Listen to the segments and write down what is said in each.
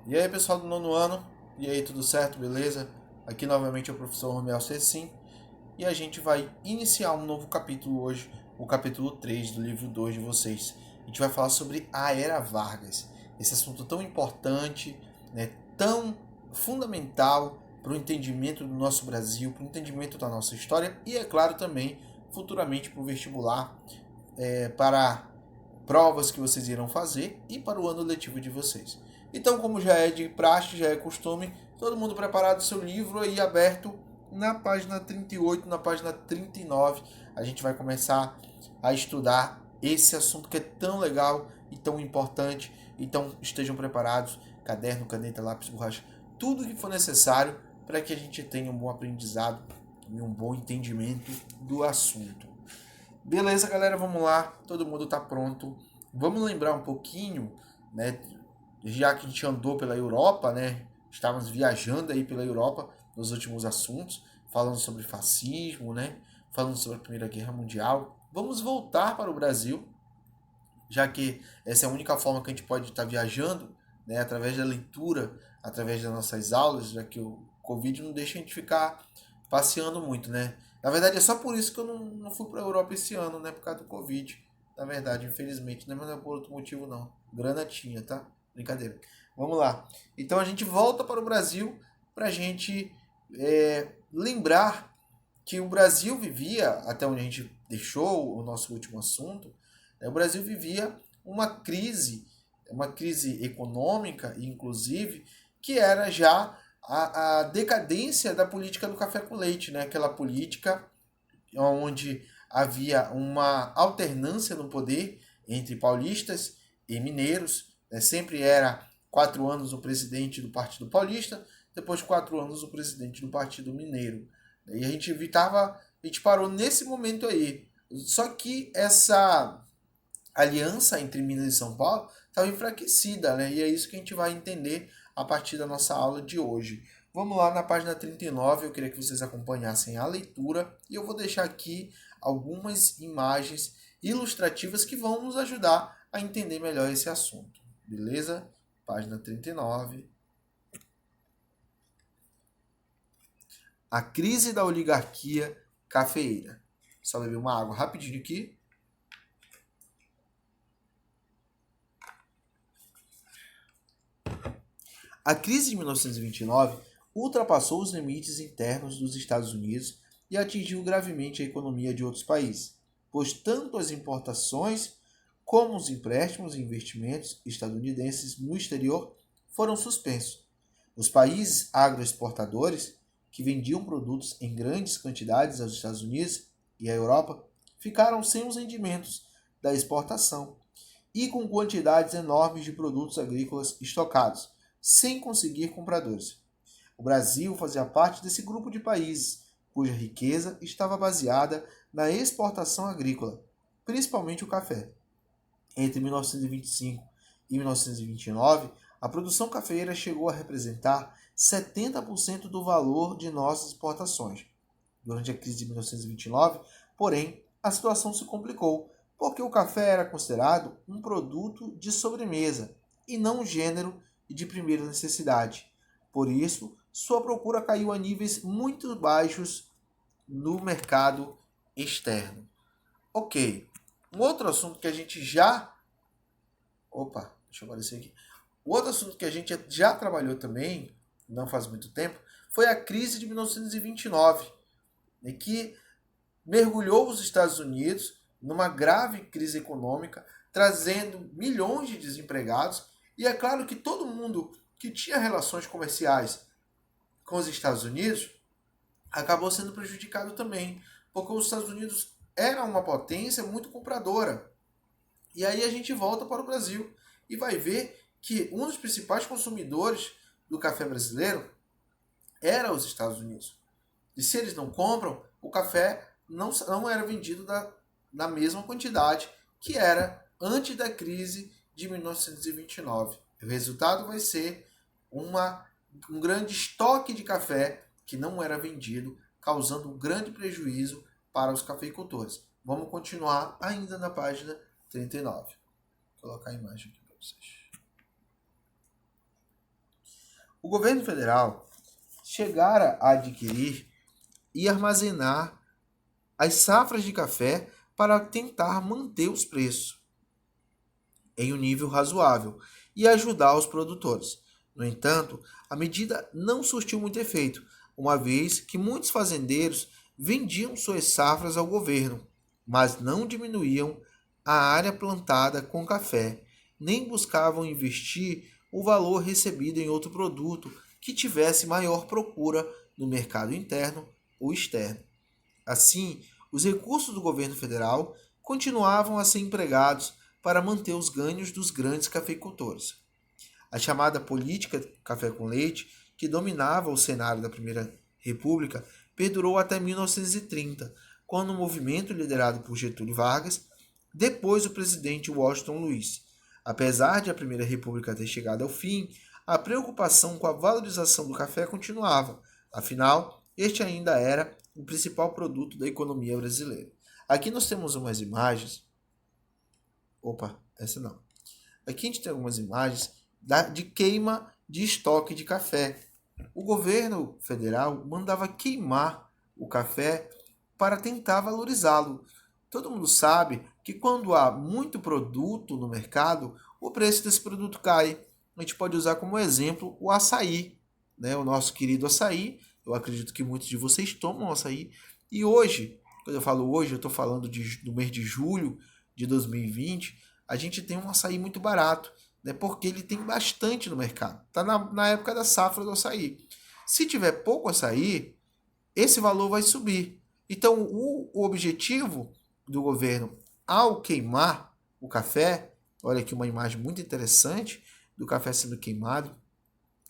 E aí, pessoal do nono ano, e aí, tudo certo, beleza? Aqui novamente é o professor Romel Cecim e a gente vai iniciar um novo capítulo hoje, o capítulo 3 do livro 2 de vocês. A gente vai falar sobre a Era Vargas, esse assunto tão importante, né, tão fundamental para o entendimento do nosso Brasil, para o entendimento da nossa história e, é claro, também futuramente para o vestibular, para provas que vocês irão fazer e para o ano letivo de vocês. Então, como já é de praxe, já é costume, todo mundo preparado seu livro aí aberto na página 38, na página 39, a gente vai começar a estudar esse assunto que é tão legal e tão importante. Então, estejam preparados, caderno, caneta, lápis, borracha, tudo que for necessário para que a gente tenha um bom aprendizado e um bom entendimento do assunto. Beleza, galera, vamos lá. Todo mundo tá pronto. Vamos lembrar um pouquinho, né? Já que a gente andou pela Europa, né? Estávamos viajando aí pela Europa nos últimos assuntos, falando sobre fascismo, né? Falando sobre a Primeira Guerra Mundial. Vamos voltar para o Brasil, já que essa é a única forma que a gente pode estar viajando, né? Através da leitura, através das nossas aulas, já que o Covid não deixa a gente ficar passeando muito, né? Na verdade, é só por isso que eu não fui para a Europa esse ano, né? Por causa do Covid. Na verdade, infelizmente. Não é por outro motivo, não. Grana tinha, tá? Brincadeira. Vamos lá. Então a gente volta para o Brasil para a gente lembrar que o Brasil vivia, até onde a gente deixou o nosso último assunto, né, o Brasil vivia uma crise econômica, inclusive, que era já a decadência da política do café com leite, né? Aquela política onde havia uma alternância no poder entre paulistas e mineiros, né? Sempre era 4 anos o presidente do Partido Paulista, depois 4 anos o presidente do Partido Mineiro. E a gente parou nesse momento aí. Só que essa aliança entre Minas e São Paulo estava enfraquecida, né? E é isso que a gente vai entender a partir da nossa aula de hoje. Vamos lá na página 39, eu queria que vocês acompanhassem a leitura e eu vou deixar aqui algumas imagens ilustrativas que vão nos ajudar a entender melhor esse assunto. Beleza? Página 39. A crise da oligarquia cafeeira. Só beber uma água rapidinho aqui. A crise de 1929 ultrapassou os limites internos dos Estados Unidos e atingiu gravemente a economia de outros países, pois tanto as importações como os empréstimos e investimentos estadunidenses no exterior foram suspensos. Os países agroexportadores, que vendiam produtos em grandes quantidades aos Estados Unidos e à Europa, ficaram sem os rendimentos da exportação e com quantidades enormes de produtos agrícolas estocados, sem conseguir compradores. O Brasil fazia parte desse grupo de países, cuja riqueza estava baseada na exportação agrícola, principalmente o café. Entre 1925 e 1929, a produção cafeeira chegou a representar 70% do valor de nossas exportações. Durante a crise de 1929, porém, a situação se complicou, porque o café era considerado um produto de sobremesa e não um gênero de primeira necessidade. Por isso, sua procura caiu a níveis muito baixos no mercado externo. Ok. Um outro assunto que a gente já... Opa, deixa eu aparecer aqui. O outro assunto que a gente já trabalhou também, não faz muito tempo, foi a crise de 1929, né, que mergulhou os Estados Unidos numa grave crise econômica, trazendo milhões de desempregados. E é claro que todo mundo que tinha relações comerciais com os Estados Unidos acabou sendo prejudicado também, porque os Estados Unidos era uma potência muito compradora. E aí a gente volta para o Brasil e vai ver que um dos principais consumidores do café brasileiro era os Estados Unidos. E se eles não compram, o café não era vendido na mesma quantidade que era antes da crise de 1929. O resultado vai ser um grande estoque de café que não era vendido, causando um grande prejuízo para os cafeicultores. Vamos continuar ainda na página 39. Vou colocar a imagem aqui para vocês. O governo federal chegara a adquirir e armazenar as safras de café para tentar manter os preços em um nível razoável e ajudar os produtores. No entanto, a medida não surtiu muito efeito, uma vez que muitos fazendeiros vendiam suas safras ao governo, mas não diminuíam a área plantada com café, nem buscavam investir o valor recebido em outro produto que tivesse maior procura no mercado interno ou externo. Assim, os recursos do governo federal continuavam a ser empregados para manter os ganhos dos grandes cafeicultores. A chamada política café com leite, que dominava o cenário da Primeira República, perdurou até 1930, quando o movimento liderado por Getúlio Vargas depois o presidente Washington Luiz. Apesar de a Primeira República ter chegado ao fim, a preocupação com a valorização do café continuava. Afinal, este ainda era o principal produto da economia brasileira. Aqui nós temos umas imagens. Essa não. Aqui a gente tem algumas imagens de queima de estoque de café. O governo federal mandava queimar o café para tentar valorizá-lo. Todo mundo sabe que quando há muito produto no mercado, o preço desse produto cai. A gente pode usar como exemplo o açaí, né? O nosso querido açaí. Eu acredito que muitos de vocês tomam açaí. E hoje, quando eu falo hoje, eu estou falando do mês de julho de 2020, a gente tem um açaí muito barato, né? Porque ele tem bastante no mercado. Está na época da safra do açaí. Se tiver pouco açaí, esse valor vai subir. Então, o objetivo do governo ao queimar o café, olha aqui uma imagem muito interessante do café sendo queimado,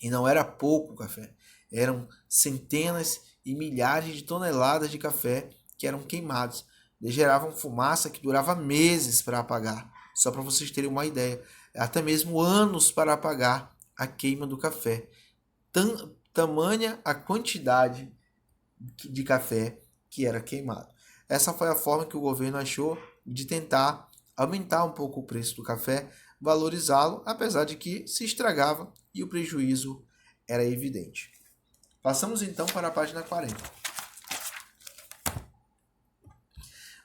e não era pouco café, eram centenas e milhares de toneladas de café que eram queimados. Eles geravam fumaça que durava meses para apagar, só para vocês terem uma ideia, até mesmo anos para apagar a queima do café. Tamanha a quantidade de café que era queimado. Essa foi a forma que o governo achou de tentar aumentar um pouco o preço do café, valorizá-lo, apesar de que se estragava e o prejuízo era evidente. Passamos então para a página 40.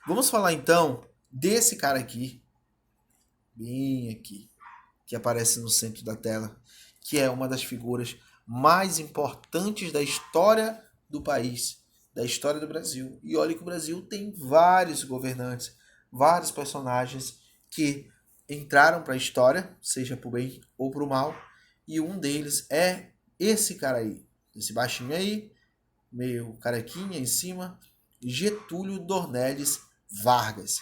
Vamos falar então desse cara aqui, bem aqui, que aparece no centro da tela, que é uma das figuras mais importantes da história do país, da história do Brasil. E olha que o Brasil tem vários governantes, vários personagens que entraram para a história, seja para o bem ou para o mal, e um deles é esse cara aí, esse baixinho aí, meio carequinha em cima, Getúlio Dornelles Vargas.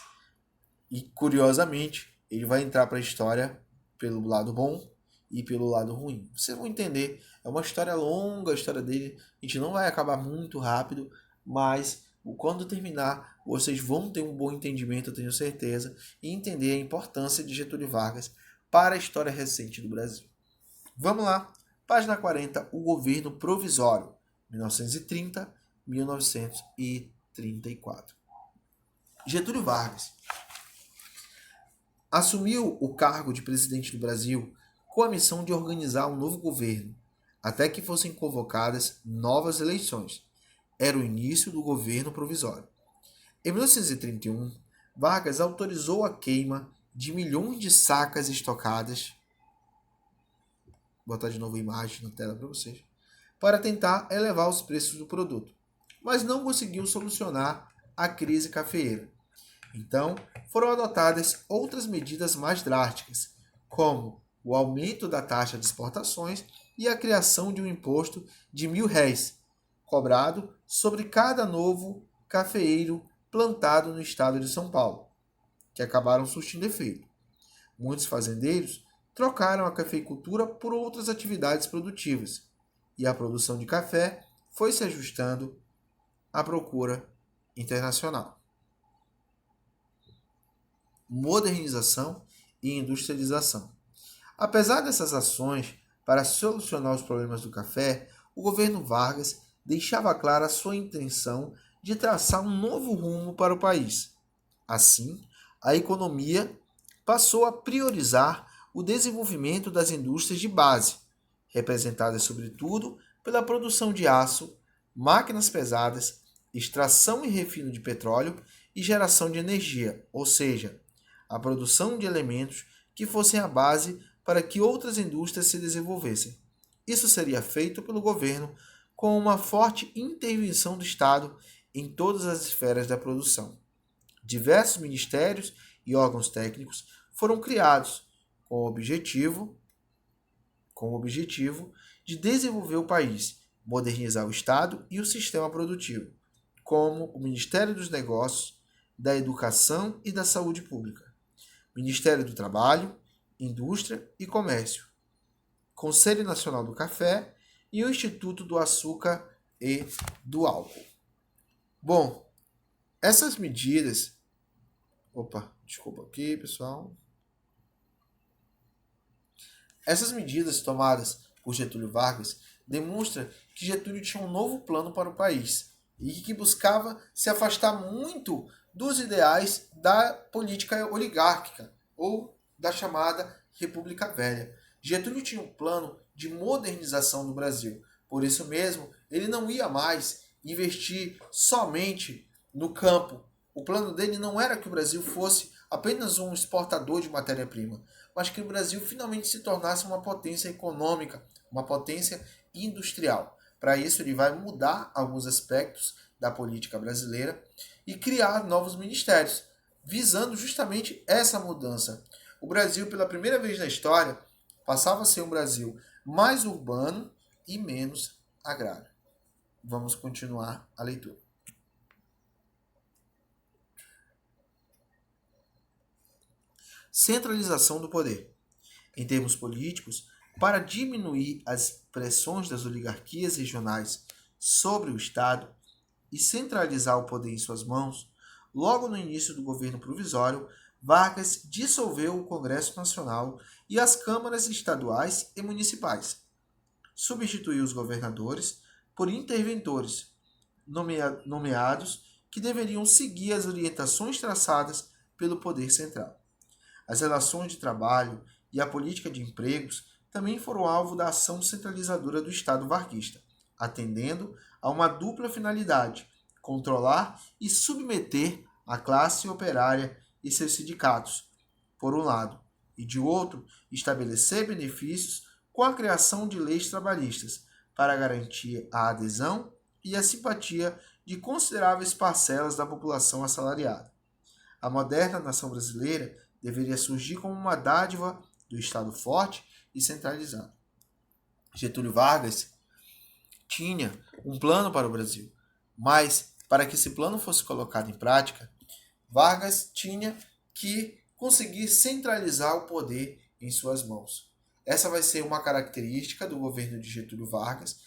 E curiosamente, ele vai entrar para a história pelo lado bom e pelo lado ruim. Vocês vão entender, é uma história longa, a história dele, a gente não vai acabar muito rápido, mas quando terminar, vocês vão ter um bom entendimento, eu tenho certeza, e entender a importância de Getúlio Vargas para a história recente do Brasil. Vamos lá, página 40, o governo provisório, 1930-1934. Getúlio Vargas assumiu o cargo de presidente do Brasil com a missão de organizar um novo governo, até que fossem convocadas novas eleições. Era o início do governo provisório. Em 1931, Vargas autorizou a queima de milhões de sacas estocadas, vou botar de novo a imagem na tela para vocês, para tentar elevar os preços do produto, mas não conseguiu solucionar a crise cafeeira. Então, foram adotadas outras medidas mais drásticas, como o aumento da taxa de exportações e a criação de um imposto de R$1.000, cobrado sobre cada novo cafeeiro plantado no estado de São Paulo, que acabaram surtindo efeito. Muitos fazendeiros trocaram a cafeicultura por outras atividades produtivas, e a produção de café foi se ajustando à procura internacional. Modernização e industrialização. Apesar dessas ações para solucionar os problemas do café, o governo Vargas deixava clara sua intenção de traçar um novo rumo para o país. Assim, a economia passou a priorizar o desenvolvimento das indústrias de base, representadas sobretudo pela produção de aço, máquinas pesadas, extração e refino de petróleo e geração de energia, ou seja, a produção de elementos que fossem a base para que outras indústrias se desenvolvessem. Isso seria feito pelo governo com uma forte intervenção do Estado em todas as esferas da produção. Diversos ministérios e órgãos técnicos foram criados com o objetivo de desenvolver o país, modernizar o Estado e o sistema produtivo, como o Ministério dos Negócios, da Educação e da Saúde Pública, Ministério do Trabalho, Indústria e Comércio, Conselho Nacional do Café e o Instituto do Açúcar e do Álcool. Bom, essas medidas... desculpa aqui, pessoal. Essas medidas tomadas por Getúlio Vargas demonstram que Getúlio tinha um novo plano para o país e que buscava se afastar muito dos ideais da política oligárquica ou da chamada República Velha. Getúlio tinha um plano de modernização do Brasil. Por isso mesmo, ele não ia mais investir somente no campo. O plano dele não era que o Brasil fosse apenas um exportador de matéria-prima, mas que o Brasil finalmente se tornasse uma potência econômica, uma potência industrial. Para isso, ele vai mudar alguns aspectos da política brasileira e criar novos ministérios, visando justamente essa mudança. O Brasil, pela primeira vez na história, passava a ser um Brasil mais urbano e menos agrário. Vamos continuar a leitura. Centralização do poder. Em termos políticos, para diminuir as pressões das oligarquias regionais sobre o Estado e centralizar o poder em suas mãos, logo no início do governo provisório, Vargas dissolveu o Congresso Nacional e as câmaras estaduais e municipais. Substituiu os governadores por interventores, nomeados que deveriam seguir as orientações traçadas pelo poder central. As relações de trabalho e a política de empregos também foram alvo da ação centralizadora do Estado varguista, atendendo a uma dupla finalidade: controlar e submeter a classe operária e seus sindicatos, por um lado, e de outro, estabelecer benefícios com a criação de leis trabalhistas para garantir a adesão e a simpatia de consideráveis parcelas da população assalariada. A moderna nação brasileira deveria surgir como uma dádiva do Estado forte e centralizado. Getúlio Vargas tinha um plano para o Brasil, mas para que esse plano fosse colocado em prática, Vargas tinha que conseguir centralizar o poder em suas mãos. Essa vai ser uma característica do governo de Getúlio Vargas,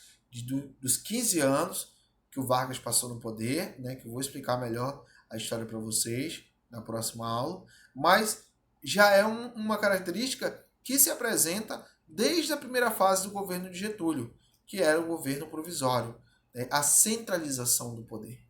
dos 15 anos que o Vargas passou no poder, né, que eu vou explicar melhor a história para vocês na próxima aula, mas já é uma característica que se apresenta desde a primeira fase do governo de Getúlio, que era o governo provisório, né, a centralização do poder.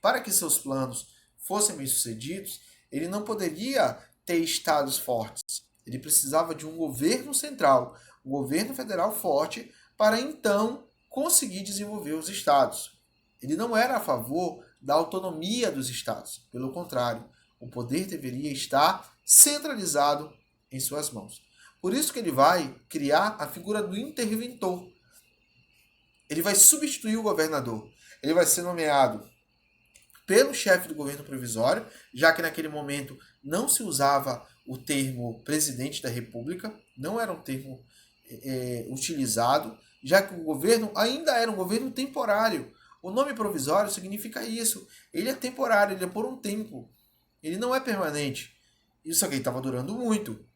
Para que seus planos fossem bem-sucedidos, ele não poderia ter estados fortes. Ele precisava de um governo central, um governo federal forte, para então conseguir desenvolver os estados. Ele não era a favor da autonomia dos estados. Pelo contrário, o poder deveria estar centralizado em suas mãos. Por isso que ele vai criar a figura do interventor. Ele vai substituir o governador. Ele vai ser nomeado pelo chefe do governo provisório, já que naquele momento não se usava o termo presidente da República, não era um termo utilizado, já que o governo ainda era um governo temporário. O nome provisório significa isso. Ele é temporário, ele é por um tempo. Ele não é permanente. Isso aqui estava durando muito.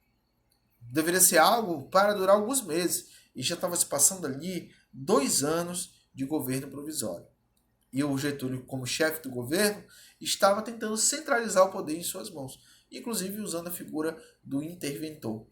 Deveria ser algo para durar alguns meses. E já estava se passando ali 2 anos de governo provisório. E o Getúlio, como chefe do governo, estava tentando centralizar o poder em suas mãos, inclusive usando a figura do interventor.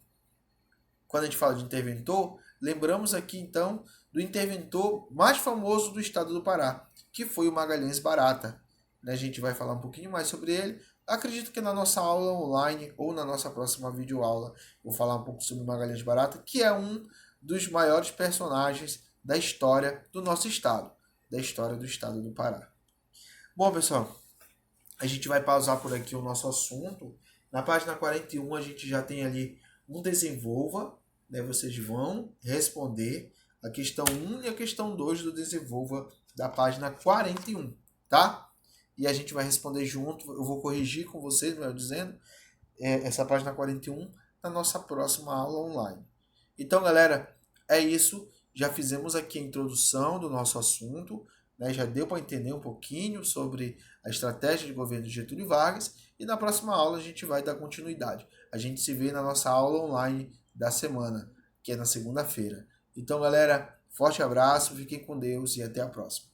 Quando a gente fala de interventor, lembramos aqui então do interventor mais famoso do estado do Pará, que foi o Magalhães Barata. A gente vai falar um pouquinho mais sobre ele. Acredito que na nossa aula online ou na nossa próxima videoaula eu vou falar um pouco sobre o Magalhães Barata, que é um dos maiores personagens da história do nosso estado, da história do estado do Pará. Bom, pessoal, a gente vai pausar por aqui o nosso assunto. Na página 41 a gente já tem ali um desenvolva, né? Vocês vão responder a questão 1 e a questão 2 do desenvolva da página 41, tá? E a gente vai responder junto, eu vou corrigir com vocês, melhor dizendo, essa página 41 na nossa próxima aula online. Então, galera, é isso. Já fizemos aqui a introdução do nosso assunto, né? Já deu para entender um pouquinho sobre a estratégia de governo de Getúlio Vargas. E na próxima aula a gente vai dar continuidade. A gente se vê na nossa aula online da semana, que é na segunda-feira. Então, galera, forte abraço, fiquem com Deus e até a próxima.